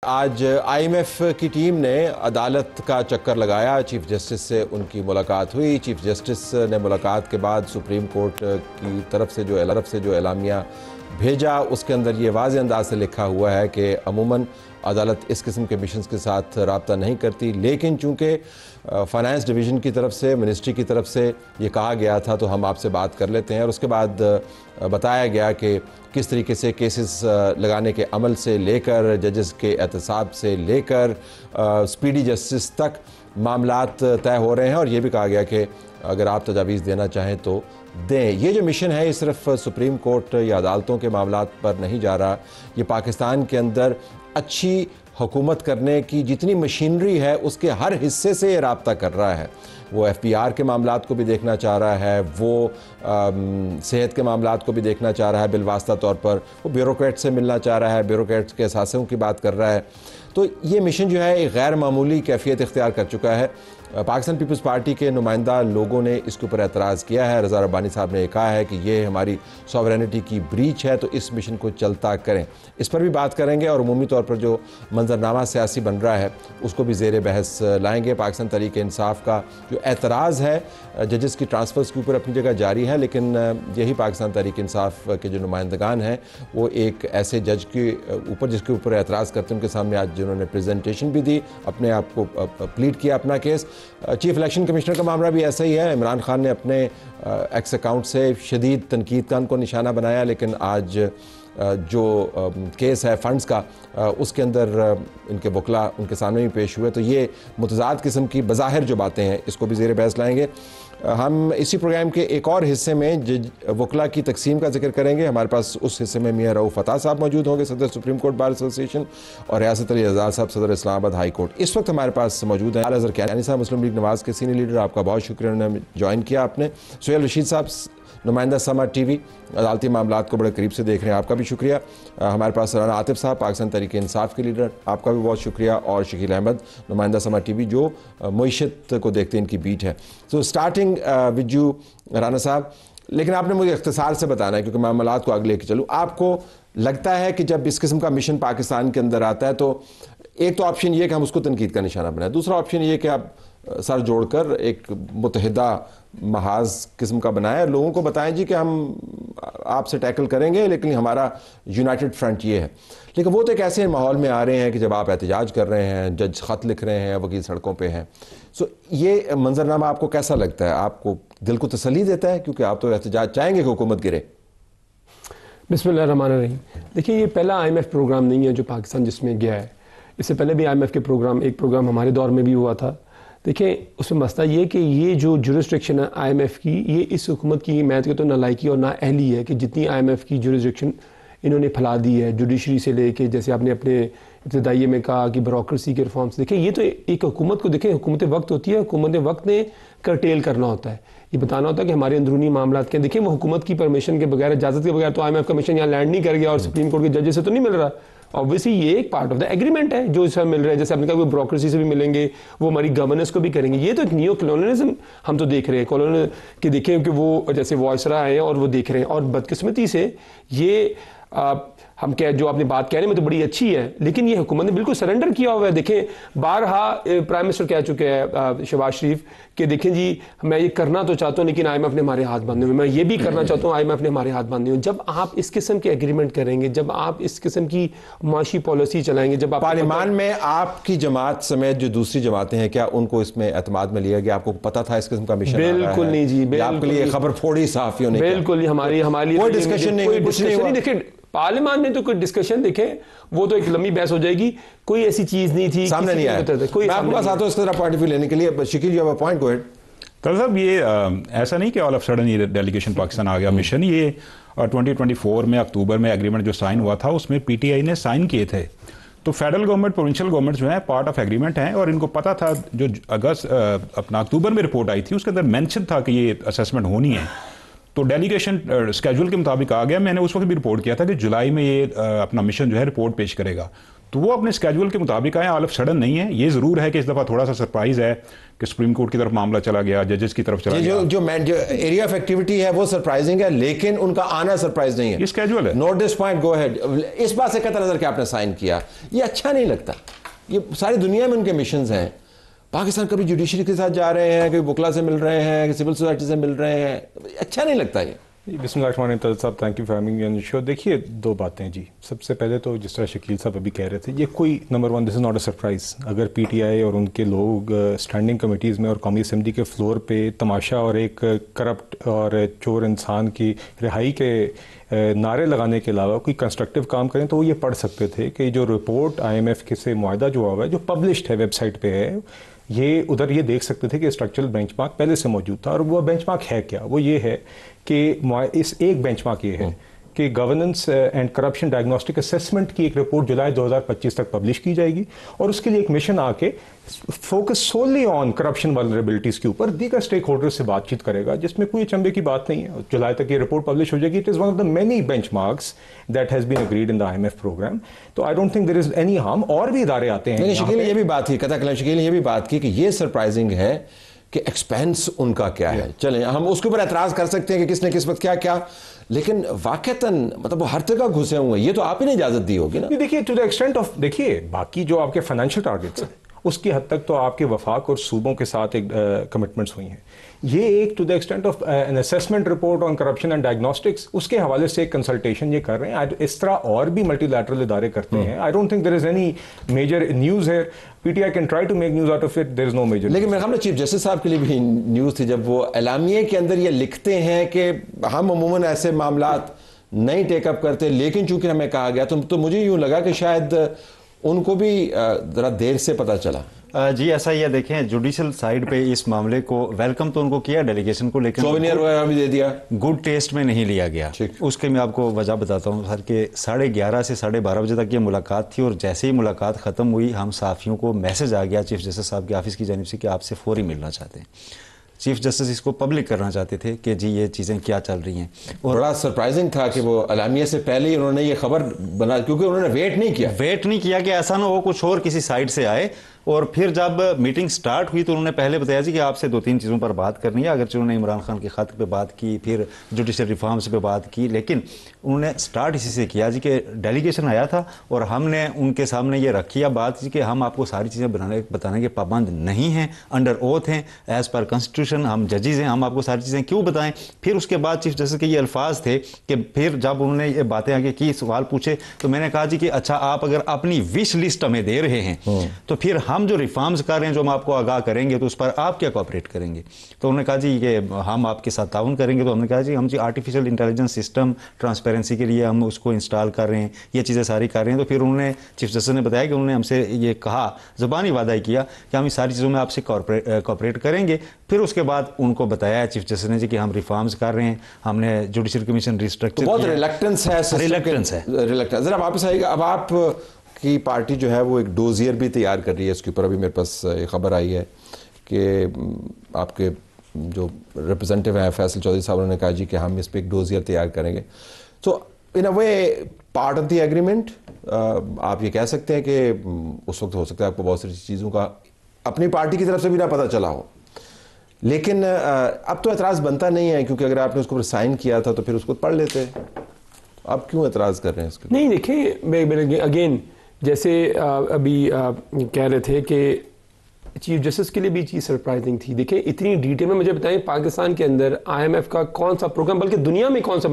आज आईएमएफ की टीम ने अदालत का चक्कर लगाया। चीफ जस्टिस से उनकी मुलाकात हुई। चीफ जस्टिस ने मुलाकात के बाद सुप्रीम कोर्ट की तरफ से जो एलामिया भेजा, उसके अंदर ये वाज़ेह अंदाज से लिखा हुआ है कि अमूमन अदालत इस किस्म के मिशंस के साथ रब्ता नहीं करती, लेकिन चूँकि फाइनेंस डिवीज़न की तरफ से, मिनिस्ट्री की तरफ से ये कहा गया था तो हम आपसे बात कर लेते हैं। और उसके बाद बताया गया कि किस तरीके से केसेस लगाने के अमल से लेकर जजेस के एहतसाब से लेकर स्पीडी जस्टिस तक मामलात तय हो रहे हैं। और ये भी कहा गया कि अगर आप तजावीज़ देना चाहें तो दें। ये जो मिशन है ये सिर्फ सुप्रीम कोर्ट या अदालतों के मामलात पर नहीं जा रहा, ये पाकिस्तान के अंदर अच्छी हुकूमत करने की जितनी मशीनरी है उसके हर हिस्से से ये रब्ता कर रहा है। वो एफपीआर के मामलात को भी देखना चाह रहा है, वो सेहत के मामलात को भी देखना चाह रहा है, बिलवास्ता तौर पर वो ब्यूरोक्रेट से मिलना चाह रहा है, ब्यूरोक्रेट्स के असासों की बात कर रहा है। तो ये मिशन जो है एक गैर मामूली कैफियत इख्तियार कर चुका है। पाकिस्तान पीपल्स पार्टी के नुमाइंदा लोगों ने इसके ऊपर एतराज़ किया है। रज़ा रब्बानी साहब ने कहा है कि ये हमारी सॉवरेनिटी की ब्रीच है, तो इस मिशन को चलता करें। इस पर भी बात करेंगे और उमूमी तौर पर जो मंजरनामा सियासी बन रहा है उसको भी ज़ेर बहस लाएंगे। पाकिस्तान तहरीक इंसाफ का जो एतराज़ है जजेस की ट्रांसफ़र्स के ऊपर अपनी जगह जारी है, लेकिन यही पाकिस्तान तहरीक इंसाफ के जो नुमाइंदगान हैं वो एक ऐसे जज के ऊपर जिसके ऊपर एतराज़ करते हैं उनके सामने आज जिन्होंने प्रेजेंटेशन भी दी, अपने आप को प्लीड किया अपना केस। चीफ इलेक्शन कमिश्नर का मामला भी ऐसा ही है। इमरान खान ने अपने एक्स अकाउंट से शदीद तनकीद का उनको निशाना बनाया, लेकिन आज जो केस है फ़ंड्स का उसके अंदर इनके वकला उनके सामने भी पेश हुए। तो ये मुतज़ाद किस्म की बज़ाहिर जो बातें हैं इसको भी ज़ेर बहस लाएंगे। हम इसी प्रोग्राम के एक और हिस्से में वकला की तकसीम का जिक्र करेंगे। हमारे पास उस हिस्से में मियां रऊफ़ फ़ताह साहब मौजूद होंगे, सदर सुप्रीम कोर्ट बार एसोसिएशन, और रियासत अली आज़ाद साहब, सदर इस्लामाबाद हाई कोर्ट। इस वक्त हमारे पास मौजूद हैं आला ज़रक़यानी साहब, मुस्लिम लीग नवाज़ के सीनियर लीडर। आपका बहुत शुक्रिया, उन्होंने ज्वाइन किया आपने। सुहेल रशीद साहब, नुमाइंदा समा टीवी, अदालती मामलात को बड़े करीब से देख रहे हैं, आपका भी शुक्रिया। हमारे पास राना आतिफ साहब, पाकिस्तान तहरीक इंसाफ के लीडर, आपका भी बहुत शुक्रिया। और शकील अहमद, नुमाइंदा समा टीवी, जो मईशत को देखते हैं, इनकी बीट है। तो स्टार्टिंग विद यू राना साहब, लेकिन आपने मुझे इख्तिसार से बताना है क्योंकि मामलात को आगे लेके चलूँ। आपको लगता है कि जब इस किस्म का मिशन पाकिस्तान के अंदर आता है तो एक तो ऑप्शन ये कि हम उसको तनकीद का निशाना बनाएं, दूसरा ऑप्शन ये कि आप सर जोड़कर एक मुतहिदा महाज किस्म का बनाएं, लोगों को बताएं जी कि हम आपसे टैकल करेंगे लेकिन हमारा यूनाइटेड फ्रंट ये है। लेकिन वो तो एक ऐसे माहौल में आ रहे हैं कि जब आप एहतजाज कर रहे हैं, जज ख़त लिख रहे हैं, वकील सड़कों पे हैं। सो ये मंजरनामा आपको कैसा लगता है? आपको दिल को तसल्ली देता है क्योंकि आप तो एहतजाज चाहेंगे कि हुकूमत गिरे? बिस्मिल्लाहिर्रहमानिर्रहीम। देखिए, ये पहला IMF प्रोग्राम नहीं है जो पाकिस्तान जिसमें गया है। इससे पहले भी IMF के प्रोग्राम, एक प्रोग्राम हमारे दौर में भी हुआ था। देखिए, उसमें मसला ये कि ये जो जुरिस्डिक्शन है IMF की, ये इस हुकूमत की मैं तो नालायकी और नाअहली है कि जितनी IMF की जुरिस्डिक्शन इन्होंने फैला दी है, जुडिशरी से लेके, जैसे आपने अपने इब्तिदाइये में कहा कि ब्यूरोक्रेसी के रिफॉर्म्स। देखिए, ये तो एक हुकूमत को देखें, हुकूमत वक्त होती है, हुकूमत वक्त ने करटेल करना होता है, ये बताना होता है कि हमारे अंदरूनी मामलात के। देखिए, वो हुकूमत की परमिशन के बगैर, इजाज़त के बगैर तो IMF का मिशन यहाँ लैंड नहीं कर गया और सुप्रीम कोर्ट के जजेस से तो नहीं मिल रहा। ऑब्वियसली ये एक पार्ट ऑफ द एग्रीमेंट है जो इसमें मिल रहा है। जैसे आपने कहा वो ब्यूरोक्रेसी से भी मिलेंगे, वो हमारी गवर्नेंस को भी करेंगे। ये तो एक न्यू कॉलोनियलिज्म हम तो देख रहे हैं, कॉलोनियल के देखें कि वो जैसे वॉइसरा है और वो देख रहे हैं। और बदकिस्मती से ये हम क्या, जो आपने बात कह रहे हैं तो बड़ी अच्छी है, लेकिन ये हुकूमत ने बिल्कुल सरेंडर किया हुआ है। देखें, बारहा प्राइम मिनिस्टर कह चुके हैं शहबाज शरीफ कि देखें जी, मैं ये करना तो चाहता हूँ लेकिन IMF ने हमारे हाथ बांधे हुए, मैं ये भी करना चाहता हूँ, IMF ने हमारे हाथ बांधे हुए। जब आप इस किस्म के एग्रीमेंट करेंगे, जब आप इस किस्म की माशी पॉलिसी चलाएंगे, जब आप पार्लियामान में आपकी जमात समेत जो दूसरी जमातें हैं, क्या उनको इसमें एतमाद में लिया गया? आपको पता था इस किस्म का मिशन? बिल्कुल नहीं जी, आपके लिए खबर फोड़ी सहाफियों ने? बिल्कुल, हमारी कोई डिस्कशन नहीं। देखें, पार्लियामान में तो कोई डिस्कशन, देखें वो तो एक लंबी बहस हो जाएगी, कोई ऐसी चीज नहीं थी, सामने नहीं आया। कोई मैं आपके पास आता हूं इसका पॉइंट ऑफ व्यू लेने के लिए। Shakeel, you have a point, go ahead. तो साहब, ये ऐसा नहीं कि ऑल ऑफ सडन ये डेलीगेशन पाकिस्तान आ गया मिशन। ये 2024 में अक्टूबर में एग्रीमेंट जो साइन हुआ था उसमें PTI ने साइन किए थे। तो फेडरल गवर्नमेंट, प्रोविंशियल गवर्नमेंट जो है पार्ट ऑफ एग्रीमेंट हैं, और इनको पता था, जो अपना अक्टूबर में रिपोर्ट आई थी उसके अंदर मेंशन था कि ये असेसमेंट होनी है। तो डेलीगेशन स्केड्यूल के मुताबिक आ गया। मैंने उस वक्त भी रिपोर्ट किया था कि जुलाई में ये अपना मिशन जो है रिपोर्ट पेश करेगा। तो वो अपने स्केड्यूल के मुताबिक आए, ऑल ऑफ सडन नहीं है। ये ज़रूर है कि इस दफ़ा थोड़ा सा सरप्राइज़ है कि सुप्रीम कोर्ट की तरफ मामला चला गया, जजेस की तरफ चला गया। जो एरिया ऑफ एक्टिविटी है वो सरप्राइजिंग है, लेकिन उनका आना सरप्राइज नहीं है। ये स्केड्यूल है। Note this point, go ahead. इस बात से कहता नजर कि आपने साइन किया, ये अच्छा नहीं लगता। ये सारी दुनिया में उनके मिशंस हैं। पाकिस्तान कभी जुडिशरी के साथ जा रहे हैं, कभी बुकला से मिल रहे हैं, सिविल सोसाइटी से मिल रहे हैं, अच्छा नहीं लगता ये। बिस्मिल्लाह साहब, thank you for having me on the show. देखिए, दो बातें जी। सबसे पहले तो जिस तरह शकील साहब अभी कह रहे थे, ये कोई number one, this is not a surprise. अगर पीटीआई और उनके लोग स्टैंडिंग कमेटीज़ में और कौमी असम्बली के फ्लोर पे तमाशा और एक करप्ट और चोर इंसान की रिहाई के नारे लगाने के अलावा कोई कंस्ट्रक्टिव काम करें, तो वो ये पढ़ सकते थे कि जो रिपोर्ट IMF के से मुआहदा जो हुआ है, जो पब्लिश्ड है वेबसाइट पे है, ये उधर ये देख सकते थे कि स्ट्रक्चरल बेंचमार्क पहले से मौजूद था। और वो बेंचमार्क है क्या? वो ये है कि इस एक बेंचमार्क ये है कि governance and corruption diagnostic assessment की एक रिपोर्ट जुलाई 2025 तक पब्लिश की जाएगी, और उसके लिए एक मिशन आके focus solely on corruption vulnerabilities के ऊपर दीगर स्टेक होल्डर्स से बातचीत करेगा, जिसमें कोई अचंभे की बात नहीं है। जुलाई तक ये रिपोर्ट पब्लिश हो जाएगी। It is one of the many benchmarks that has been agreed in the IMF programme. तो I don't think there is any harm. और भी इदारे आते हैं। शकील ने ये भी बात की, कथा कलाम शकील ने ये भी बात की कि ये सरप्राइजिंग है कि एक्सपेंस उनका क्या है। चलें, हम उसके ऊपर एतराज़ कर सकते हैं कि किसने किस वक्त क्या क्या, लेकिन वाकईतन मतलब वो हर जगह घुसे हुए हैं। ये तो आप ही ने इजाजत दी होगी ना। देखिए, टू द एक्सटेंट ऑफ, देखिए बाकी जो आपके फाइनेंशियल टारगेट्स हैं उसकी हद तक तो आपके वफाक और सूबों के साथ एक कमिटमेंट्स हुई हैं। ये एक to the extent of an assessment report on corruption and diagnostics, उसके हवाले से एक कंसल्टेशन ये कर रहे हैं। इस तरह और भी मल्टीलैटरल इदारे करते हैं। I don't think there is any major news है। PTI can try to make news out of it, there is no major. लेकिन मेरे ख्याल चीफ जस्टिस साहब के लिए भी न्यूज़ थी जब वो एलामिये के अंदर ये लिखते हैं कि हम अमूमन ऐसे मामलात नहीं टेकअप करते, लेकिन चूंकि हमें कहा गया तो मुझे यूं लगा कि शायद उनको भी ज़रा देर से पता चला। जी ऐसा ही है। देखें, जुडिशल साइड पे इस मामले को वेलकम तो उनको किया डेलीगेशन को, लेकिन सोवेनियर वगैरह भी दे दिया, गुड टेस्ट में नहीं लिया गया। उसके मैं आपको वजह बताता हूँ सर कि 11:30 से 12:30 बजे तक ये मुलाकात थी, और जैसे ही मुलाकात ख़त्म हुई हम सहाफ़ियों को मैसेज आ गया चीफ जस्टिस साहब के ऑफिस की जानिब से कि आपसे फौरी मिलना चाहते हैं। चीफ जस्टिस इसको पब्लिक करना चाहते थे कि जी ये चीज़ें क्या चल रही हैं। और बड़ा सरप्राइजिंग था कि वो अलामिया से पहले ही उन्होंने ये खबर बना, क्योंकि उन्होंने वेट नहीं किया कि ऐसा ना हो कुछ और किसी साइड से आए। और फिर जब मीटिंग स्टार्ट हुई तो उन्होंने पहले बताया जी कि आपसे 2-3 चीज़ों पर बात करनी है। अगरचे उन्होंने इमरान खान के खत पे बात की, फिर जुडिशल रिफॉर्म्स पे बात की, लेकिन उन्होंने स्टार्ट इसी से किया जी कि डेलीगेशन आया था और हमने उनके सामने ये रखी है बात जी कि हम आपको सारी चीज़ें बताने के पाबंद नहीं हैं, अंडर ओथ हैं, एज़ पर कॉन्स्टिट्यूशन हम जजेज़ हैं, हम आपको सारी चीज़ें क्यों बताएं। फिर उसके बाद चीफ जस्टिस के ये अल्फाज थे कि फिर जब उन्होंने ये बातें आगे की, सवाल पूछे, तो मैंने कहा जी कि अच्छा आप अगर अपनी विश लिस्ट हमें दे रहे हैं तो फिर हम जो रिफॉर्म्स कर रहे हैं जो हम आपको आगाह करेंगे तो उस पर आप क्या कोऑपरेट करेंगे। तो उन्होंने कहा जी कि हम आपके साथ ताउन करेंगे। तो हमने कहा जी हम जी आर्टिफिशियल इंटेलिजेंस सिस्टम ट्रांसपेरेंसी के लिए हम उसको इंस्टॉल कर रहे हैं, ये चीज़ें सारी कर रहे हैं। तो फिर उन्होंने चीफ जस्टिस ने बताया कि उन्होंने हमसे ये कहा, ज़बानी वादा किया कि हम इस सारी चीज़ों में आपसे कोऑपरेट करेंगे। फिर उसके बाद उनको बताया चीफ जस्टिस ने जी कि हम रिफॉर्म्स कर रहे हैं, हमने जुडिशल कमीशन रिस्ट्रक्चर, बहुत रिलक्टेंस है। जरा वापस आएगा। अब आप की पार्टी जो है वो एक डोजियर भी तैयार कर रही है, इसके ऊपर अभी मेरे पास एक खबर आई है कि आपके जो रिप्रेजेंटेटिव हैं फैसल चौधरी साहब, उन्होंने कहा जी कि हम इस पर एक डोजियर तैयार करेंगे। तो इन अ वे पार्ट ऑफ द एग्रीमेंट आप ये कह सकते हैं कि उस वक्त हो सकता है आपको बहुत सारी चीज़ों का अपनी पार्टी की तरफ से भी ना पता चला हो, लेकिन अब तो एतराज़ बनता नहीं है, क्योंकि अगर आपने उसको ऊपर साइन किया था तो फिर उसको पढ़ लेते। अब क्यों एतराज़ कर रहे हैं इसके? नहीं, देखिए अगेन जैसे अभी कह रहे थे कि चीफ जस्टिस के लिए भी चीज़ सरप्राइजिंग थी। देखिए इतनी डिटेल में मुझे बताएं पाकिस्तान के अंदर IMF का कौन सा प्रोग्राम, बल्कि दुनिया में कौन सा,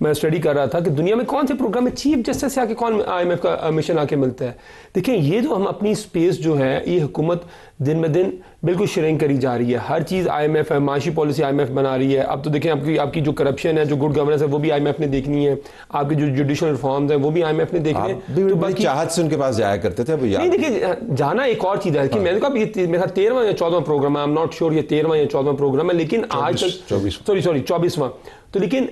मैं स्टडी कर रहा था कि दुनिया में कौन से प्रोग्राम में चीफ जस्टिस से आके कौन IMF का मिशन आके मिलता है। देखिए ये जो हम अपनी स्पेस जो है, ये हुकूमत दिन ब दिन बिल्कुल श्रिंक करी जा रही है। हर चीज़ IMF है, माशी पॉलिसी IMF बना रही है। अब तो देखें आपकी जो करप्शन है, जो गुड गवर्नेंस है, वो भी IMF ने देखनी है। आपकी जो जुडिशल रिफॉर्म्स है वो भी IMF ने देखनी है। तो बाकी चाहत से उनके पास जाया करते थे। नहीं देखिए, जाना एक और चीज़ है कि मैंने कहा ये मेरा 13वां या 14वां प्रोग्राम है, आई एम नॉट श्योर ये 13वां या 14वां प्रोग्राम है, लेकिन आज तक 24वां। तो लेकिन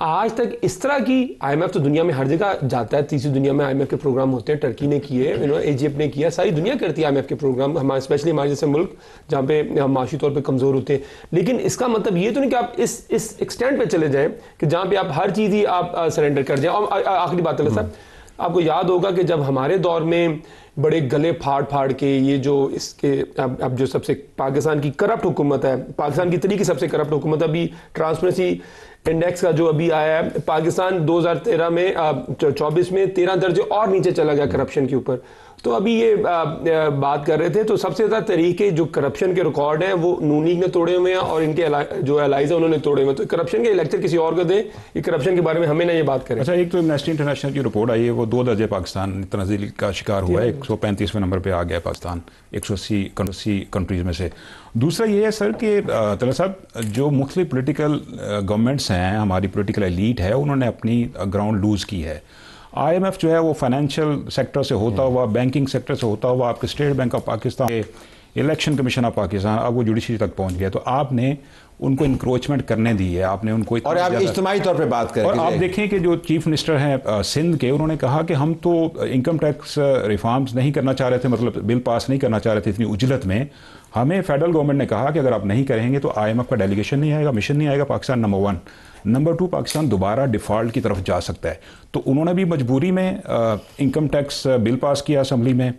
आज तक इस तरह की IMF तो दुनिया में हर जगह जाता है, तीसरी दुनिया में IMF के प्रोग्राम होते हैं। टर्की ने किए, इजिप्ट ने किया, सारी दुनिया करती है IMF के प्रोग्राम, हमारे स्पेशली हमारे जैसे मुल्क जहाँ पे हम माशी तौर पे कमज़ोर होते हैं। लेकिन इसका मतलब ये तो नहीं कि आप इस एक्सटेंट पे चले जाएं कि जहाँ पे आप हर चीज़ ही आप सरेंडर कर जाएं। और आखिरी बात है साहब, आपको याद होगा कि जब हमारे दौर में बड़े गले फाड़ फाड़ के ये जो इसके अब जो सबसे पाकिस्तान की करप्ट हुकूमत है, पाकिस्तान की तरीके सबसे करप्ट हुकूमत, अभी ट्रांसपेरेंसी इंडेक्स का जो अभी आया है, पाकिस्तान 2013 में 24 में 13 दर्जे और नीचे चला गया करप्शन के ऊपर। तो अभी ये बात कर रहे थे, तो सबसे ज़्यादा तरीके जो करप्शन के रिकॉर्ड हैं वो नून लीग ने तोड़े हुए हैं और इनके जो एलाइज है उन्होंने तोड़े हुए हैं। तो करप्शन के लेक्चर किसी और को दें, ये करप्शन के बारे में हमें ना ये बात करें। अच्छा, एक तो एमनेस्टी इंटरनेशनल की रिपोर्ट आई है, वो 2 दर्जे पाकिस्तान तनज़ील का शिकार हुआ है, 135वें नंबर पे आ गया पाकिस्तान 180 कंट्रीज़ में से। दूसरा ये है सर कि तलत साहब, जो मुख्तलिफ पोलिटिकल गवर्नमेंट्स हैं, हमारी पोलिटिकल एलीट है, उन्होंने अपनी ग्राउंड लूज़ की है। IMF जो है वो फाइनेंशियल सेक्टर से होता हुआ, बैंकिंग सेक्टर से होता हुआ, आपके state bank of Pakistan, election commission of Pakistan, अब वो जुडिशरी तक पहुंच गया। तो आपने उनको इंक्रोचमेंट करने दी है, आपने उनको, और आप इज्तिमाई तौर पे बात करें। और आप देखें कि जो चीफ मिनिस्टर हैं सिंध के, उन्होंने कहा कि हम तो इनकम टैक्स रिफॉर्म्स नहीं करना चाह रहे थे, मतलब बिल पास नहीं करना चाह रहे थे इतनी उजलत में। हमें फेडरल गवर्नमेंट ने कहा कि अगर आप नहीं करेंगे तो IMF का डेलीगेशन नहीं आएगा, मिशन नहीं आएगा, पाकिस्तान नंबर 1। नंबर 2, पाकिस्तान दोबारा डिफ़ॉल्ट की तरफ जा सकता है। तो उन्होंने भी मजबूरी में इनकम टैक्स बिल पास किया असेंबली में।